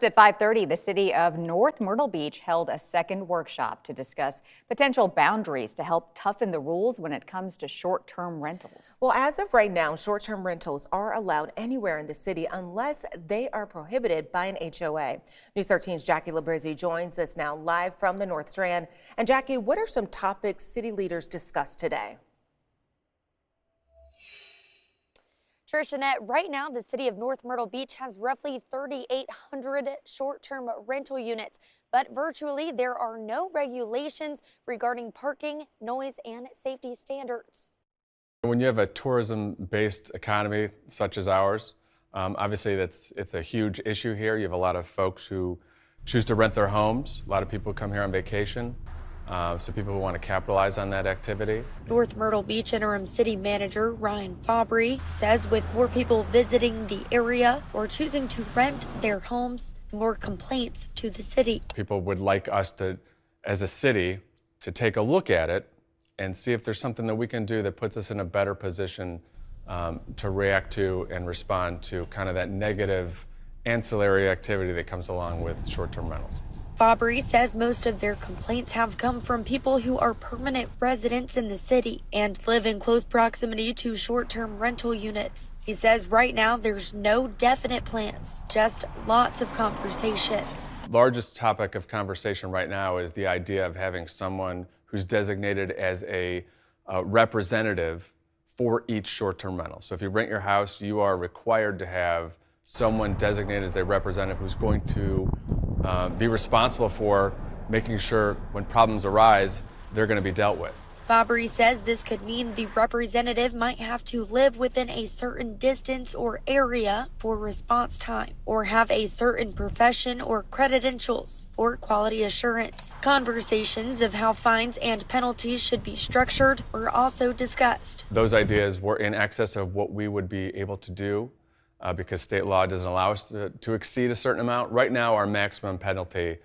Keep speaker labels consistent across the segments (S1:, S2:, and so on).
S1: First at 5:30, the city of North Myrtle Beach held a second workshop to discuss potential boundaries to help toughen the rules when it comes to short-term rentals.
S2: Well, as of right now, short-term rentals are allowed anywhere in the city unless they are prohibited by an HOA. News 13's Jackie Labrizzi joins us now live from the North Strand. And Jackie, what are some topics city leaders discussed today?
S3: Jeanette, right now the city of North Myrtle Beach has roughly 3,800 short-term rental units, but virtually there are no regulations regarding parking, noise, and safety standards.
S4: When you have a tourism-based economy such as ours, obviously it's a huge issue here. You have a lot of folks who choose to rent their homes. A lot of people come here on vacation. So people who want to capitalize on that activity.
S3: North Myrtle Beach interim city manager Ryan Fabry says with more people visiting the area or choosing to rent their homes, more complaints to the city.
S4: People would like us to, as a city, to take a look at it and see if there's something that we can do that puts us in a better position to react to and respond to kind of that negative ancillary activity that comes along with short-term rentals.
S3: Fabry says most of their complaints have come from people who are permanent residents in the city and live in close proximity to short-term rental units. He says right now there's no definite plans, just lots of conversations.
S4: Largest topic of conversation right now is the idea of having someone who's designated as a representative for each short-term rental. So if you rent your house, you are required to have someone designated as a representative who's going to be responsible for making sure when problems arise, they're going to be dealt with.
S3: Fabry says this could mean the representative might have to live within a certain distance or area for response time, or have a certain profession or credentials for quality assurance. Conversations of how fines and penalties should be structured were also discussed.
S4: Those ideas were in excess of what we would be able to do. Because state law doesn't allow us to exceed a certain amount. Right now, our maximum penalty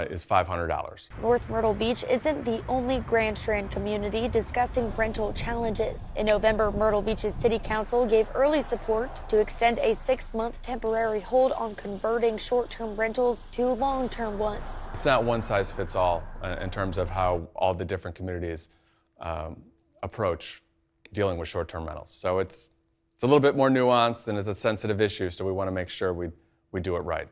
S4: is $500.
S3: North Myrtle Beach isn't the only Grand Strand community discussing rental challenges. In November, Myrtle Beach's City Council gave early support to extend a 6-month temporary hold on converting short-term rentals to long-term ones.
S4: It's not one size fits all in terms of how all the different communities approach dealing with short-term rentals. So it's a little bit more nuanced and it's a sensitive issue, so we want to make sure we do it right.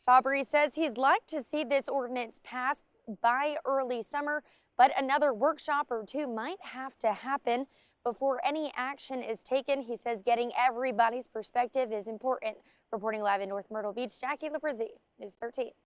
S3: Fabry says he'd like to see this ordinance passed by early summer, but another workshop or two might have to happen before any action is taken. He says getting everybody's perspective is important. Reporting live in North Myrtle Beach, Jackie Labrizzi, News 13.